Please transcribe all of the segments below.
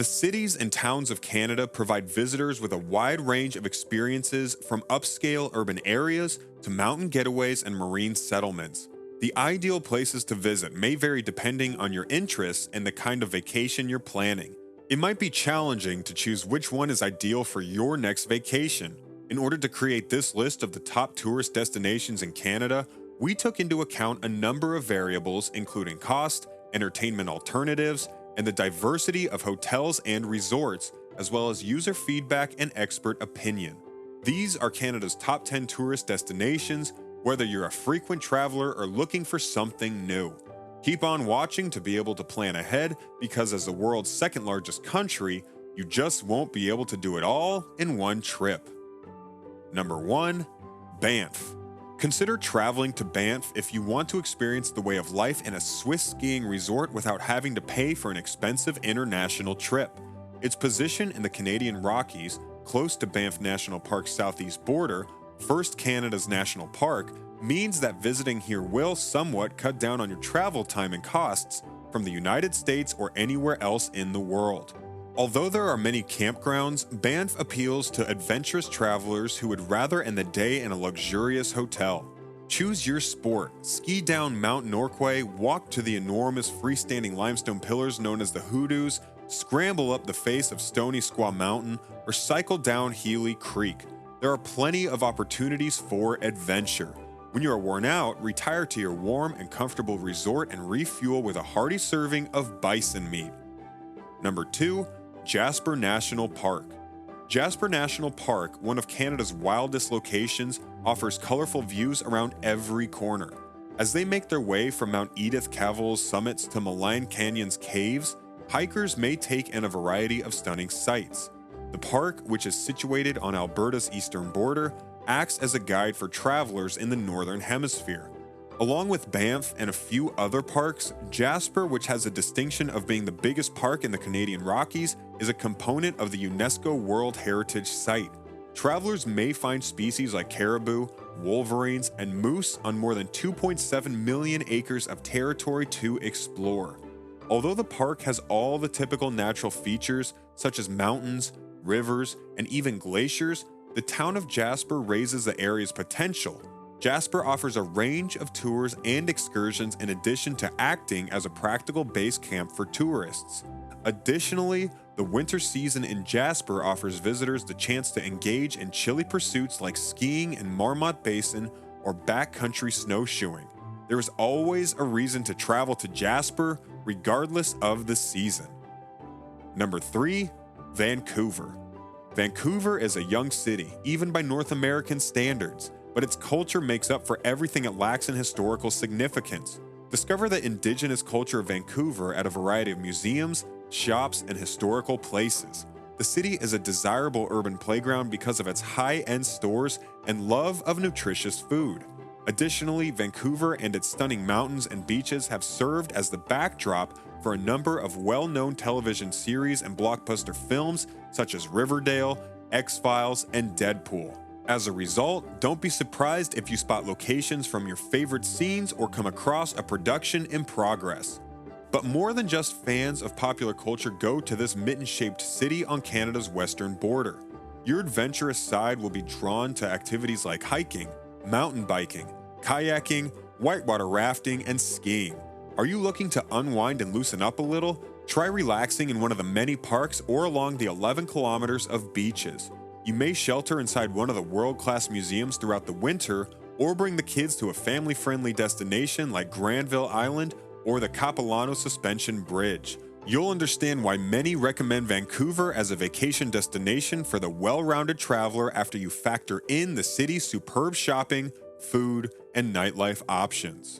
The cities and towns of Canada provide visitors with a wide range of experiences from upscale urban areas to mountain getaways and marine settlements. The ideal places to visit may vary depending on your interests and the kind of vacation you're planning. It might be challenging to choose which one is ideal for your next vacation. In order to create this list of the top tourist destinations in Canada, we took into account a number of variables including cost, entertainment alternatives, and the diversity of hotels and resorts, as well as user feedback and expert opinion. These are Canada's top 10 tourist destinations, whether you're a frequent traveler or looking for something new. Keep on watching to be able to plan ahead, because as the world's second largest country, you just won't be able to do it all in one trip. Number 1. Banff. Consider traveling to Banff if you want to experience the way of life in a Swiss skiing resort without having to pay for an expensive international trip. Its position in the Canadian Rockies, close to Banff National Park's southeast border, first Canada's national park, means that visiting here will somewhat cut down on your travel time and costs from the United States or anywhere else in the world. Although there are many campgrounds, Banff appeals to adventurous travelers who would rather end the day in a luxurious hotel. Choose your sport. Ski down Mount Norquay, walk to the enormous freestanding limestone pillars known as the Hoodoos, scramble up the face of Stony Squaw Mountain, or cycle down Healy Creek. There are plenty of opportunities for adventure. When you are worn out, retire to your warm and comfortable resort and refuel with a hearty serving of bison meat. Number 2. Jasper National Park. Jasper National Park, one of Canada's wildest locations, offers colorful views around every corner. As they make their way from Mount Edith Cavell's summits to Malign Canyon's caves, hikers may take in a variety of stunning sights. The park, which is situated on Alberta's eastern border, acts as a guide for travelers in the northern hemisphere. Along with Banff and a few other parks, Jasper, which has the distinction of being the biggest park in the Canadian Rockies, is a component of the UNESCO World Heritage Site. Travelers may find species like caribou, wolverines, and moose on more than 2.7 million acres of territory to explore. Although the park has all the typical natural features, such as mountains, rivers, and even glaciers, the town of Jasper raises the area's potential. Jasper offers a range of tours and excursions in addition to acting as a practical base camp for tourists. Additionally, the winter season in Jasper offers visitors the chance to engage in chilly pursuits like skiing in Marmot Basin or backcountry snowshoeing. There is always a reason to travel to Jasper, regardless of the season. Number 3. Vancouver. Vancouver is a young city, even by North American standards, but its culture makes up for everything it lacks in historical significance. Discover the indigenous culture of Vancouver at a variety of museums, shops, and historical places. The city is a desirable urban playground because of its high-end stores and love of nutritious food. Additionally, Vancouver and its stunning mountains and beaches have served as the backdrop for a number of well-known television series and blockbuster films such as Riverdale, X-Files, and Deadpool. As a result, don't be surprised if you spot locations from your favorite scenes or come across a production in progress. But more than just fans of popular culture go to this mitten-shaped city on Canada's western border. Your adventurous side will be drawn to activities like hiking, mountain biking, kayaking, whitewater rafting, and skiing. Are you looking to unwind and loosen up a little? Try relaxing in one of the many parks or along the 11 kilometers of beaches. You may shelter inside one of the world-class museums throughout the winter, or bring the kids to a family-friendly destination like Granville Island or the Capilano Suspension Bridge. You'll understand why many recommend Vancouver as a vacation destination for the well-rounded traveler after you factor in the city's superb shopping, food, and nightlife options.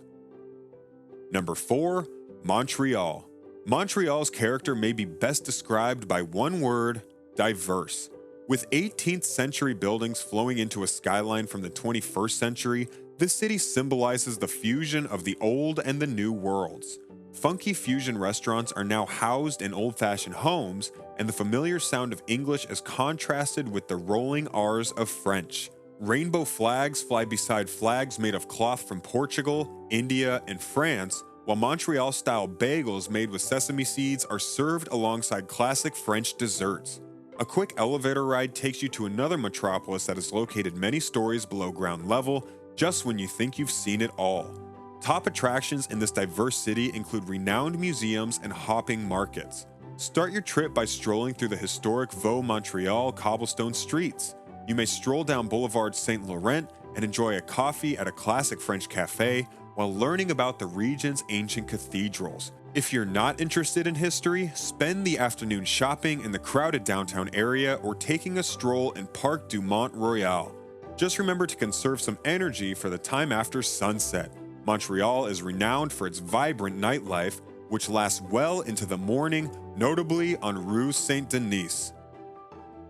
Number 4. Montreal. Montreal's character may be best described by one word: diverse. With 18th century buildings flowing into a skyline from the 21st century, this city symbolizes the fusion of the old and the new worlds. Funky fusion restaurants are now housed in old-fashioned homes, and the familiar sound of English is contrasted with the rolling R's of French. Rainbow flags fly beside flags made of cloth from Portugal, India, and France, while Montreal-style bagels made with sesame seeds are served alongside classic French desserts. A quick elevator ride takes you to another metropolis that is located many stories below ground level, just when you think you've seen it all. Top attractions in this diverse city include renowned museums and hopping markets. Start your trip by strolling through the historic Vaux Montreal cobblestone streets. You may stroll down Boulevard Saint Laurent and enjoy a coffee at a classic French cafe while learning about the region's ancient cathedrals. If you're not interested in history, spend the afternoon shopping in the crowded downtown area or taking a stroll in Parc du Mont-Royal. Just remember to conserve some energy for the time after sunset. Montreal is renowned for its vibrant nightlife, which lasts well into the morning, notably on Rue Saint-Denis.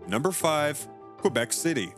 Number 5. Quebec City.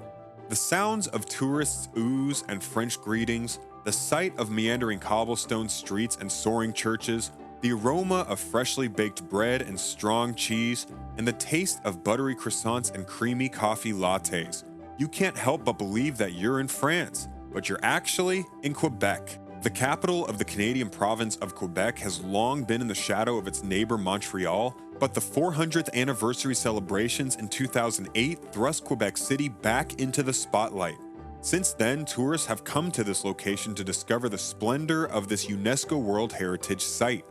The sounds of tourists' oohs and French greetings, the sight of meandering cobblestone streets and soaring churches, the aroma of freshly baked bread and strong cheese, and the taste of buttery croissants and creamy coffee lattes. You can't help but believe that you're in France, but you're actually in Quebec. The capital of the Canadian province of Quebec has long been in the shadow of its neighbor Montreal, but the 400th anniversary celebrations in 2008 thrust Quebec City back into the spotlight. Since then, tourists have come to this location to discover the splendor of this UNESCO World Heritage Site.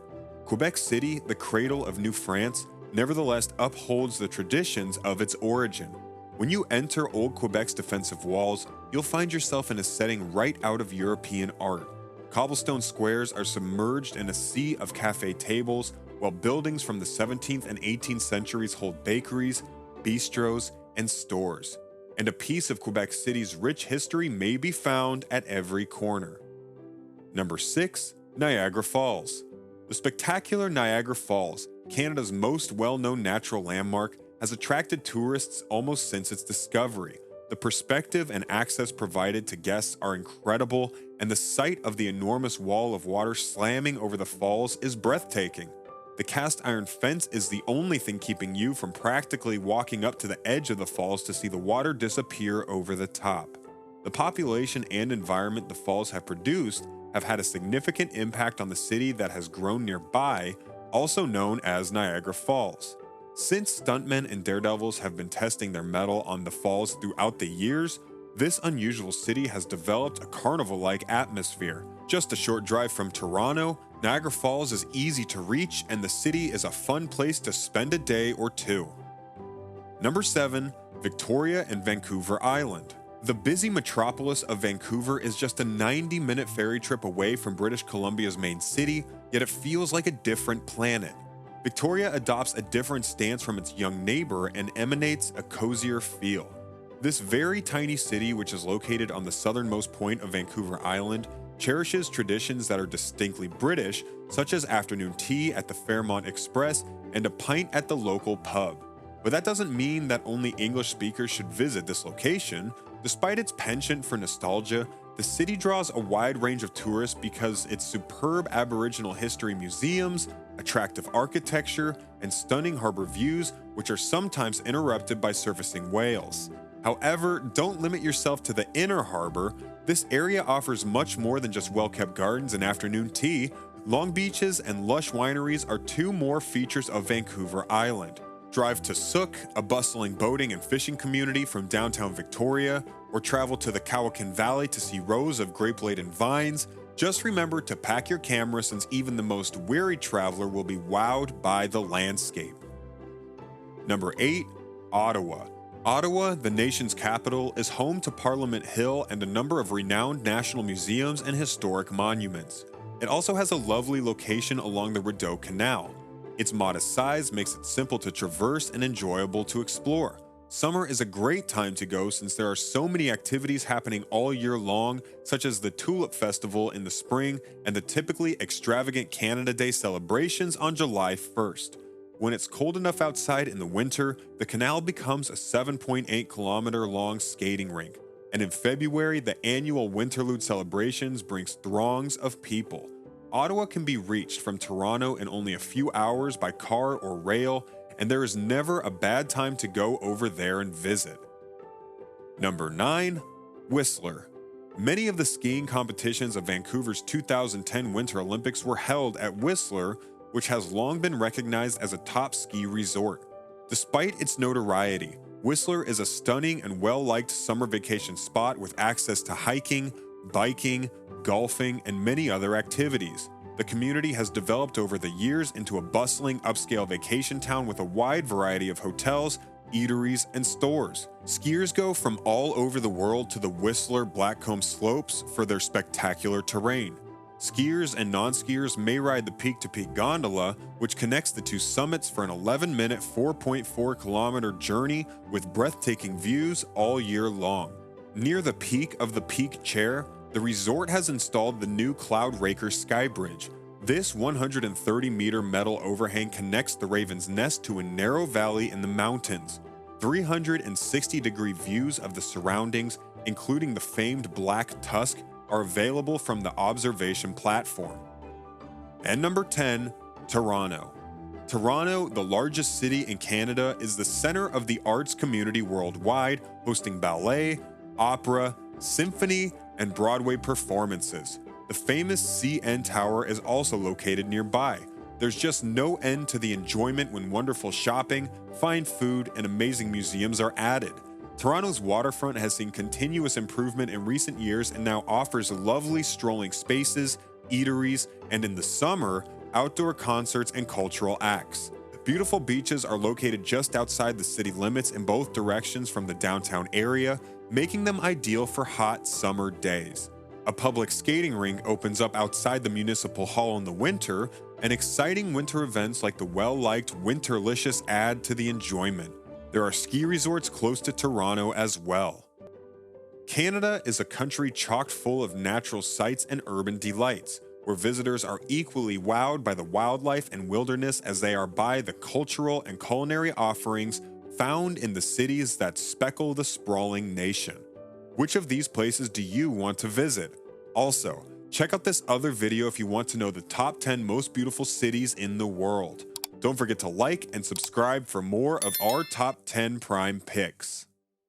Quebec City, the cradle of New France, nevertheless upholds the traditions of its origin. When you enter Old Quebec's defensive walls, you'll find yourself in a setting right out of European art. Cobblestone squares are submerged in a sea of cafe tables, while buildings from the 17th and 18th centuries hold bakeries, bistros, and stores. And a piece of Quebec City's rich history may be found at every corner. Number 6. Niagara Falls. The spectacular Niagara Falls, Canada's most well-known natural landmark, has attracted tourists almost since its discovery. The perspective and access provided to guests are incredible, and the sight of the enormous wall of water slamming over the falls is breathtaking. The cast iron fence is the only thing keeping you from practically walking up to the edge of the falls to see the water disappear over the top. The population and environment the falls have produced have had a significant impact on the city that has grown nearby, also known as Niagara Falls. Since stuntmen and daredevils have been testing their mettle on the falls throughout the years, this unusual city has developed a carnival-like atmosphere. Just a short drive from Toronto, Niagara Falls is easy to reach, and the city is a fun place to spend a day or two. Number 7. Victoria and Vancouver Island. The busy metropolis of Vancouver is just a 90-minute ferry trip away from British Columbia's main city, yet it feels like a different planet. Victoria adopts a different stance from its young neighbor and emanates a cozier feel. This very tiny city, which is located on the southernmost point of Vancouver Island, cherishes traditions that are distinctly British, such as afternoon tea at the Fairmont Express and a pint at the local pub. But that doesn't mean that only English speakers should visit this location. Despite its penchant for nostalgia, the city draws a wide range of tourists because its superb Aboriginal history museums, attractive architecture, and stunning harbor views, which are sometimes interrupted by surfacing whales. However, don't limit yourself to the inner harbor. This area offers much more than just well-kept gardens and afternoon tea. Long beaches and lush wineries are two more features of Vancouver Island. Drive to Sook, a bustling boating and fishing community from downtown Victoria, or travel to the Cowichan Valley to see rows of grape-laden vines. Just remember to pack your camera, since even the most weary traveler will be wowed by the landscape. Number 8. Ottawa. Ottawa, the nation's capital, is home to Parliament Hill and a number of renowned national museums and historic monuments. It also has a lovely location along the Rideau Canal. Its modest size makes it simple to traverse and enjoyable to explore. Summer is a great time to go since there are so many activities happening all year long, such as the Tulip Festival in the spring and the typically extravagant Canada Day celebrations on July 1st. When it's cold enough outside in the winter, the canal becomes a 7.8-kilometer long skating rink. And in February, the annual Winterlude celebrations brings throngs of people. Ottawa can be reached from Toronto in only a few hours by car or rail, and there is never a bad time to go over there and visit. Number 9. Whistler. Many of the skiing competitions of Vancouver's 2010 Winter Olympics were held at Whistler, which has long been recognized as a top ski resort. Despite its notoriety, Whistler is a stunning and well-liked summer vacation spot with access to hiking, biking, golfing, and many other activities. The community has developed over the years into a bustling upscale vacation town with a wide variety of hotels, eateries, and stores. Skiers go from all over the world to the Whistler Blackcomb Slopes for their spectacular terrain. Skiers and non-skiers may ride the peak-to-peak gondola, which connects the two summits for an 11-minute, 4.4-kilometer journey with breathtaking views all year long. Near the peak of the Peak Chair, the resort has installed the new Cloud Raker Sky Bridge. This 130-meter metal overhang connects the Raven's Nest to a narrow valley in the mountains. 360-degree views of the surroundings, including the famed Black Tusk, are available from the observation platform. And number 10, Toronto. Toronto, the largest city in Canada, is the center of the arts community worldwide, hosting ballet, opera, symphony, and Broadway performances. The famous CN Tower is also located nearby. There's just no end to the enjoyment when wonderful shopping, fine food, and amazing museums are added. Toronto's waterfront has seen continuous improvement in recent years and now offers lovely strolling spaces, eateries, and in the summer, outdoor concerts and cultural acts. Beautiful beaches are located just outside the city limits in both directions from the downtown area, making them ideal for hot summer days. A public skating rink opens up outside the municipal hall in the winter, and exciting winter events like the well-liked Winterlicious add to the enjoyment. There are ski resorts close to Toronto as well. Canada is a country chock full of natural sights and urban delights, where visitors are equally wowed by the wildlife and wilderness as they are by the cultural and culinary offerings found in the cities that speckle the sprawling nation. Which of these places do you want to visit? Also, check out this other video if you want to know the top 10 most beautiful cities in the world. Don't forget to like and subscribe for more of our top 10 prime picks.